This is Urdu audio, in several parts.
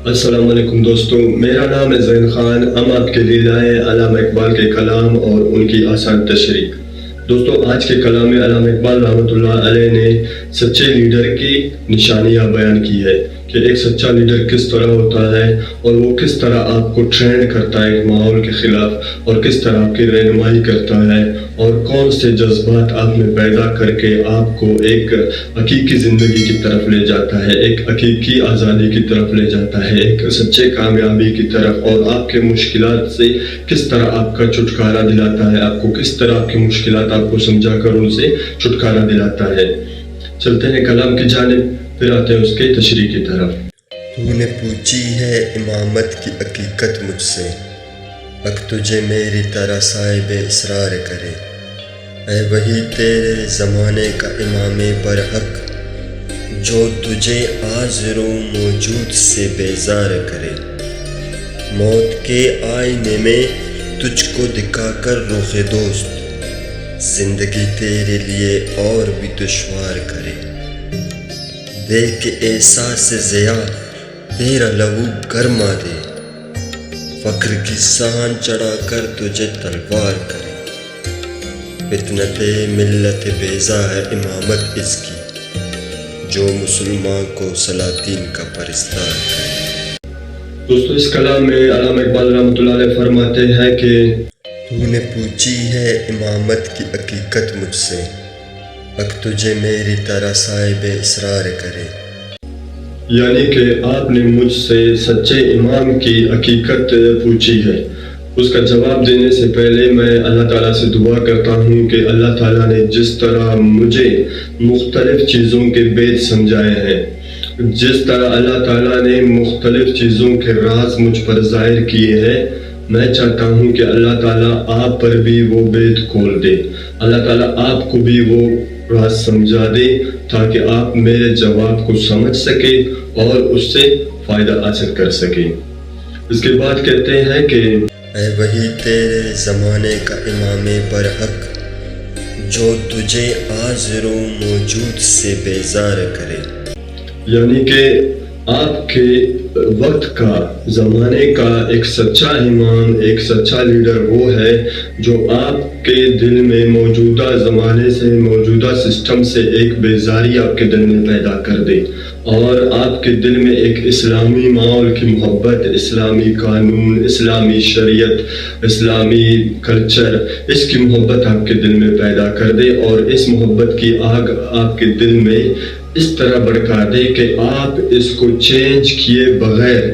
السلام علیکم دوستو، میرا نام ہے زین خان۔ ہم آپ کے لیے لائے علامہ اقبال کے کلام اور ان کی آسان تشریح۔ دوستو، آج کے کلام میں علامہ اقبال رحمۃ اللہ علیہ نے سچے لیڈر کی نشانیاں بیان کی ہے کہ ایک سچا لیڈر کس طرح ہوتا ہے اور وہ کس طرح آپ کو ٹرین کرتا ہے ماحول کے خلاف، اور کس طرح آپ کی رہنمائی کرتا ہے، اور کون سے جذبات آپ میں پیدا کر کے آپ کو ایک حقیقی زندگی کی طرف لے جاتا ہے، ایک حقیقی آزادی کی طرف لے جاتا ہے، ایک سچے کامیابی کی طرف، اور آپ کے مشکلات سے کس طرح آپ کا چھٹکارا دلاتا ہے، آپ کو کس طرح آپ کی مشکلات آپ کو سمجھا کر ان سے چھٹکارا دلاتا ہے۔ چلتے ہیں کلام کی جانب، پھر آتے ہیں اس کے تشریح کی طرف۔ تو نے پوچھی ہے امامت کی حقیقت مجھ سے، حق تجھے میری طرح صاحب اسرار کرے۔ اے وہی تیرے زمانے کا امام برحق، جو تجھے حاضر و موجود سے بیزار کرے۔ موت کے آئینے میں تجھ کو دکھا کر رخ دوست، زندگی تیرے لیے اور بھی دشوار کرے۔ دیکھ کے احساس ضیاء تیرا لہو گرما دے، فخر کی سہن چڑھا کر تجھے تلوار کرے۔ فطنت ملت بیضا ہے امامت اس کی، جو مسلمان کو سلاطین کا پرستار کرے۔ دوستو، اس کلام میں علامہ اقبال رحمۃ اللہ علیہ فرماتے ہیں کہ تو نے پوچھی ہے امامت کی حقیقت مجھ سے، حق تجھے میری طرح صاحب اسرار کرے۔ یعنی کہ آپ نے مجھ سے سچے امام کی حقیقت پوچھی ہے۔ اس کا جواب دینے سے پہلے میں اللہ تعالیٰ سے دعا کرتا ہوں کہ اللہ تعالیٰ نے جس طرح مجھے مختلف چیزوں کے بید سمجھائے ہیں، جس طرح اللہ تعالیٰ نے مختلف چیزوں کے راز مجھ پر ظاہر کیے ہیں، میں چاہتا ہوں کہ اللہ تعالیٰ آپ پر بھی وہ بید کھول دے، اللہ تعالیٰ آپ کو بھی وہ راز سمجھا دے، تاکہ آپ میرے جواب کو سمجھ سکے اور اس سے فائدہ حاصل کر سکے۔ اس کے بعد کہتے ہیں کہ اے وہی تیرے زمانے کا امام برحق، جو تجھے حاضر و موجود سے بیزار کرے۔ یعنی کہ آپ کے وقت کا، زمانے کا ایک سچا امام، ایک سچا لیڈر وہ ہے جو آپ کے دل میں موجودہ زمانے سے، موجودہ سسٹم سے ایک بیزاری آپ کے دل میں پیدا کر دے، اور آپ کے دل میں ایک اسلامی ماحول کی محبت، اسلامی قانون، اسلامی شریعت، اسلامی کلچر، اس کی محبت آپ کے دل میں پیدا کر دے، اور اس محبت کی آگ آپ کے دل میں اس طرح بھڑکا دے کہ آپ اس کو چینج کیے بغیر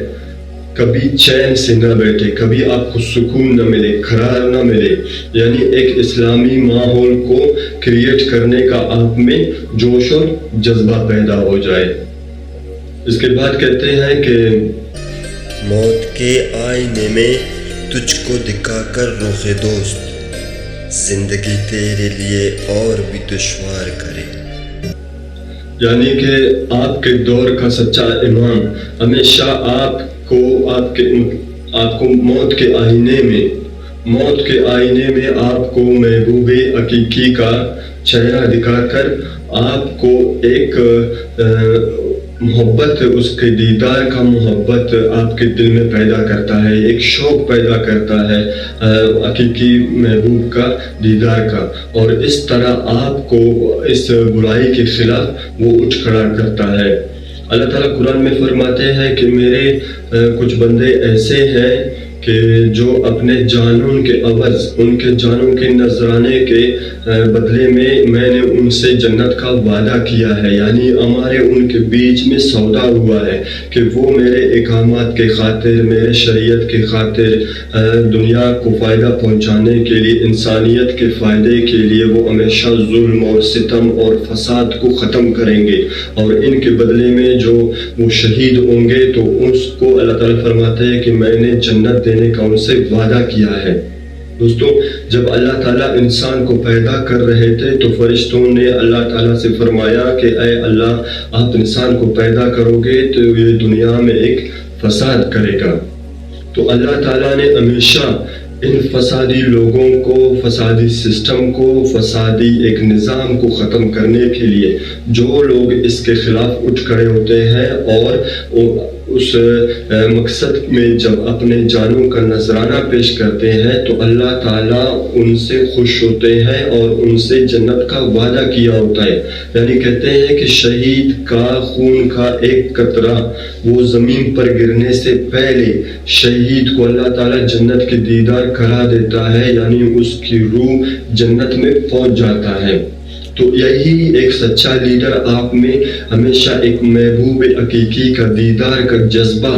کبھی چین سے نہ بیٹھے، کبھی آپ کو سکون نہ ملے، قرار نہ ملے۔ یعنی ایک اسلامی ماحول کو کریٹ کرنے کا آپ میں جوش اور جذبہ پیدا ہو جائے۔ اس کے بعد کہتے ہیں کہ موت کے آئینے میں تجھ کو دکھا کر رخ دوست، زندگی تیرے لیے اور بھی دشوار کرے۔ یعنی کہ آپ کے دور کا سچا امام ہمیشہ آپ کو موت کے آئینے میں آپ کو محبوب حقیقی کا چہرہ دکھا کر آپ کو ایک محبت، اس کے دیدار کا محبت آپ کے دل میں پیدا کرتا ہے، ایک شوق پیدا کرتا ہے حقیقی محبوب کا دیدار کا، اور اس طرح آپ کو اس برائی کے خلاف وہ اٹھ کھڑا کرتا ہے۔ اللہ تعالیٰ قرآن میں فرماتے ہیں کہ میرے کچھ بندے ایسے ہیں کہ جو اپنے جانوں کے عوض، ان کے جانوں کے نذرانے کے بدلے میں نے ان سے جنت کا وعدہ کیا ہے۔ یعنی ہمارے ان کے بیچ میں سودا ہوا ہے کہ وہ میرے احکامات کے خاطر، میرے شریعت کے خاطر، دنیا کو فائدہ پہنچانے کے لیے، انسانیت کے فائدے کے لیے وہ ہمیشہ ظلم اور ستم اور فساد کو ختم کریں گے، اور ان کے بدلے میں جو وہ شہید ہوں گے تو اس کو اللہ تعالیٰ فرماتے ہیں کہ میں نے جنت دینے کا ان سے وعدہ کیا ہے۔ دوستو، جب اللہ تعالیٰ انسان کو پیدا کر رہے تھے تو فرشتوں نے اللہ تعالیٰ سے فرمایا کہ اے اللہ، آپ انسان کو پیدا کرو گے تو یہ دنیا میں ایک فساد کرے گا۔ تو اللہ تعالیٰ نے ہمیشہ ان فسادی لوگوں کو، فسادی سسٹم کو، فسادی ایک نظام کو ختم کرنے کے لیے جو لوگ اس کے خلاف اٹھ کھڑے ہوتے ہیں اور اس مقصد میں جب اپنے جانوں کا نذرانہ پیش کرتے ہیں تو اللہ تعالیٰ ان سے خوش ہوتے ہیں اور ان سے جنت کا وعدہ کیا ہوتا ہے. یعنی کہتے ہیں کہ شہید کا خون کا ایک قطرہ وہ زمین پر گرنے سے پہلے شہید کو اللہ تعالیٰ جنت کے دیدار کرا دیتا ہے، یعنی اس کی روح جنت میں پہنچ جاتا ہے. تو یہی ایک سچا لیڈر آپ میں ہمیشہ ایک محبوب حقیقی کا دیدار کا جذبہ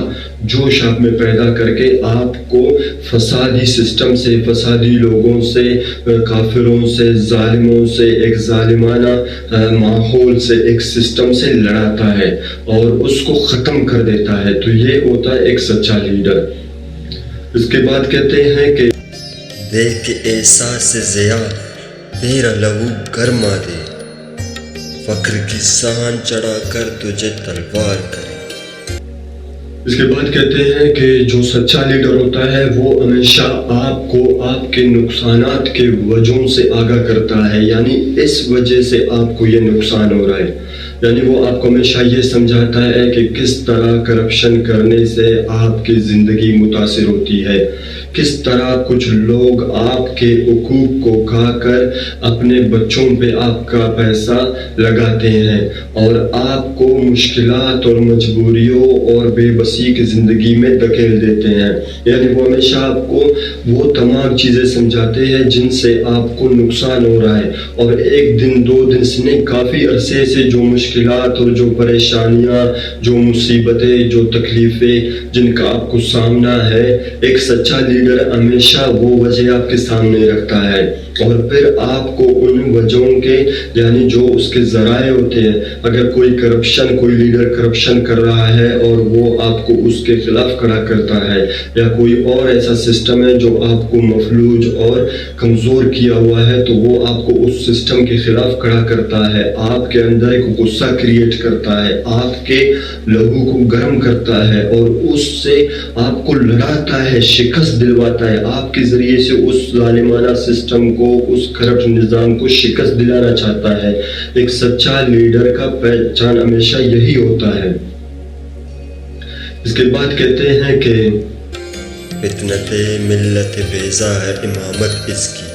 جوش آپ میں پیدا کر کے آپ کو فسادی سسٹم سے، فسادی لوگوں سے، کافروں سے، ظالموں سے، ایک ظالمانہ ماحول سے، ایک سسٹم سے لڑاتا ہے اور اس کو ختم کر دیتا ہے. تو یہ ہوتا ہے ایک سچا لیڈر. اس کے بعد کہتے ہیں کہ دیکھ احساس ضیاء تیرا لہو گرما دے، فخر کی سہان چڑھا کر تجھے تلوار کرے. اس کے بعد کہتے ہیں کہ جو سچا لیڈر ہوتا ہے وہ ہمیشہ آپ کو آپ کے نقصانات کے وجہوں سے آگاہ کرتا ہے، یعنی اس وجہ سے آپ کو یہ نقصان ہو رہا ہے. یعنی وہ آپ کو ہمیشہ یہ سمجھاتا ہے کہ کس طرح کرپشن کرنے سے آپ کی زندگی متاثر ہوتی ہے، کس طرح کچھ لوگ آپ کے حقوق کو کھا کر اپنے بچوں پہ آپ کا پیسہ لگاتے ہیں اور آپ کو مشکلات اور مجبوریوں اور بے بسی کی زندگی میں دھکیل دیتے ہیں. یعنی وہ ہمیشہ آپ کو وہ تمام چیزیں سمجھاتے ہیں جن سے آپ کو نقصان ہو رہا ہے، اور ایک دن دو دن سے نہیں، کافی عرصے سے جو مشکلات اور جو پریشانیاں، جو مصیبتیں، جو تکلیفیں جن کا آپ کو سامنا ہے، ایک سچا لیڈر ہمیشہ وہ وجہ آپ کے سامنے رکھتا ہے اور پھر آپ کو ان وجہوں کے، یعنی جو اس کے ذرائع ہوتے ہیں، اگر کوئی لیڈر کرپشن کر رہا ہے اور وہ آپ کو اس کے خلاف کھڑا کرتا ہے، یا کوئی اور ایسا سسٹم ہے جو آپ کو مفلوج اور کمزور کیا ہوا ہے، تو وہ آپ کو اس سسٹم کے خلاف کھڑا کرتا ہے، آپ کے اندر ایک غصہ کریٹ کرتا ہے، آپ کے لہو کو گرم کرتا ہے اور اس سے آپ کو لڑاتا ہے، شکست دلواتا ہے. آپ کے ذریعے سے اس ظالمانہ سسٹم کو، اس کرپٹ نظام کو شکست دلانا چاہتا ہے. ایک سچا لیڈر کا پہچان ہمیشہ یہی ہوتا ہے. اس کے بعد کہتے ہیں کہ فطنت ملت بیضا ہے امامت اس کی،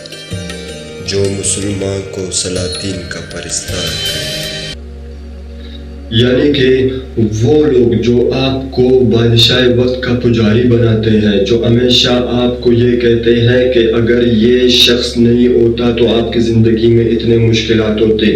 جو مسلمان کو سلاطین کا پرستار کرے. یعنی کہ وہ لوگ جو آپ کو بادشاہ وقت کا پجاری بناتے ہیں، جو ہمیشہ آپ کو یہ کہتے ہیں کہ اگر یہ شخص نہیں ہوتا تو آپ کی زندگی میں اتنے مشکلات ہوتے،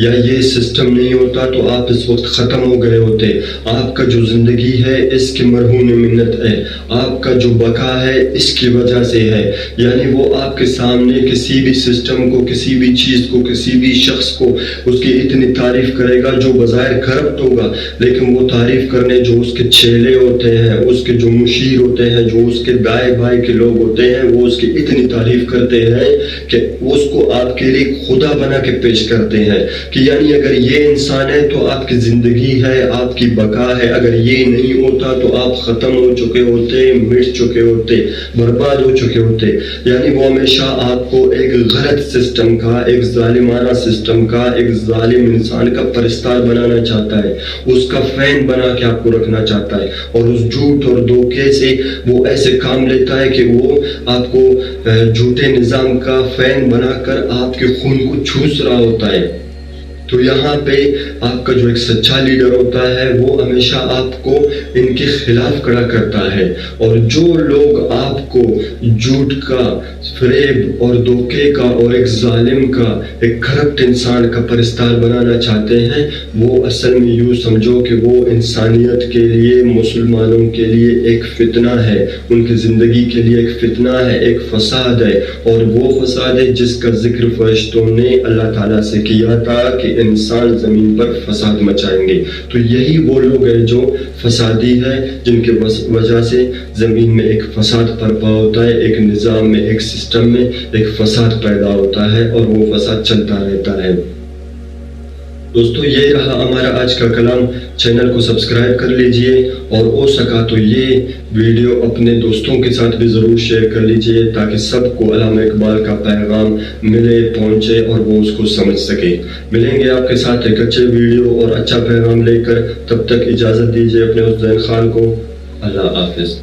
یا یہ سسٹم نہیں ہوتا تو آپ اس وقت ختم ہو گئے ہوتے، آپ کا جو زندگی ہے اس کی مرہون منت ہے، آپ کا جو بقا ہے اس کی وجہ سے ہے. یعنی وہ آپ کے سامنے کسی بھی سسٹم کو، کسی بھی چیز کو، کسی بھی شخص کو اس کی اتنی تعریف کرے گا جو بظاہر کرپٹ ہوگا، لیکن وہ تعریف کرنے جو اس کے چیلے ہوتے ہیں، اس کے جو مشیر ہوتے ہیں، جو اس کے دائیں بائیں کے لوگ ہوتے ہیں، وہ اس کی اتنی تعریف کرتے ہیں کہ اس کو آپ کے لیے خدا بنا کے پیش کرتے ہیں کہ یعنی اگر یہ انسان ہے تو آپ کی زندگی ہے، آپ کی بقا ہے، اگر یہ نہیں ہوتا تو آپ ختم ہو چکے ہوتے، مٹ چکے ہوتے، برباد ہو چکے ہوتے. یعنی وہ ہمیشہ آپ کو ایک غلط سسٹم کا، ایک ظالمانہ سسٹم کا، ایک ظالم انسان کا پرستار بنانا چاہتا ہے، اس کا فین بنا کے آپ کو رکھنا چاہتا ہے، اور اس جھوٹ اور دھوکے سے وہ ایسے کام لیتا ہے کہ وہ آپ کو جھوٹے نظام کا فین بنا کر آپ کے خون کو چوس رہا ہوتا ہے. تو یہاں پہ آپ کا جو ایک سچا لیڈر ہوتا ہے وہ ہمیشہ آپ کو ان کے خلاف کھڑا کرتا ہے، اور جو لوگ آپ کو جھوٹ کا، فریب اور دھوکے کا اور ایک ظالم کا، ایک کرپٹ انسان کا پرستار بنانا چاہتے ہیں، وہ اصل میں یوں سمجھو کہ وہ انسانیت کے لیے، مسلمانوں کے لیے ایک فتنہ ہے، ان کی زندگی کے لیے ایک فتنہ ہے، ایک فساد ہے. اور وہ فساد ہے جس کا ذکر فرشتوں نے اللہ تعالیٰ سے کیا تھا کہ انسان زمین پر فساد مچائیں گے. تو یہی وہ لوگ ہیں جو فسادی ہے، جن کے وجہ سے زمین میں ایک فساد برپا ہوتا ہے، ایک نظام میں، ایک سسٹم میں ایک فساد پیدا ہوتا ہے اور وہ فساد چلتا رہتا ہے. دوستو یہ رہا ہمارا آج کا کلام. چینل کو سبسکرائب کر لیجئے اور ہو سکا تو یہ ویڈیو اپنے دوستوں کے ساتھ بھی ضرور شیئر کر لیجئے تاکہ سب کو علامہ اقبال کا پیغام ملے، پہنچے اور وہ اس کو سمجھ سکے. ملیں گے آپ کے ساتھ ایک اچھے ویڈیو اور اچھا پیغام لے کر. تب تک اجازت دیجئے اپنے حسین خان کو. اللہ حافظ.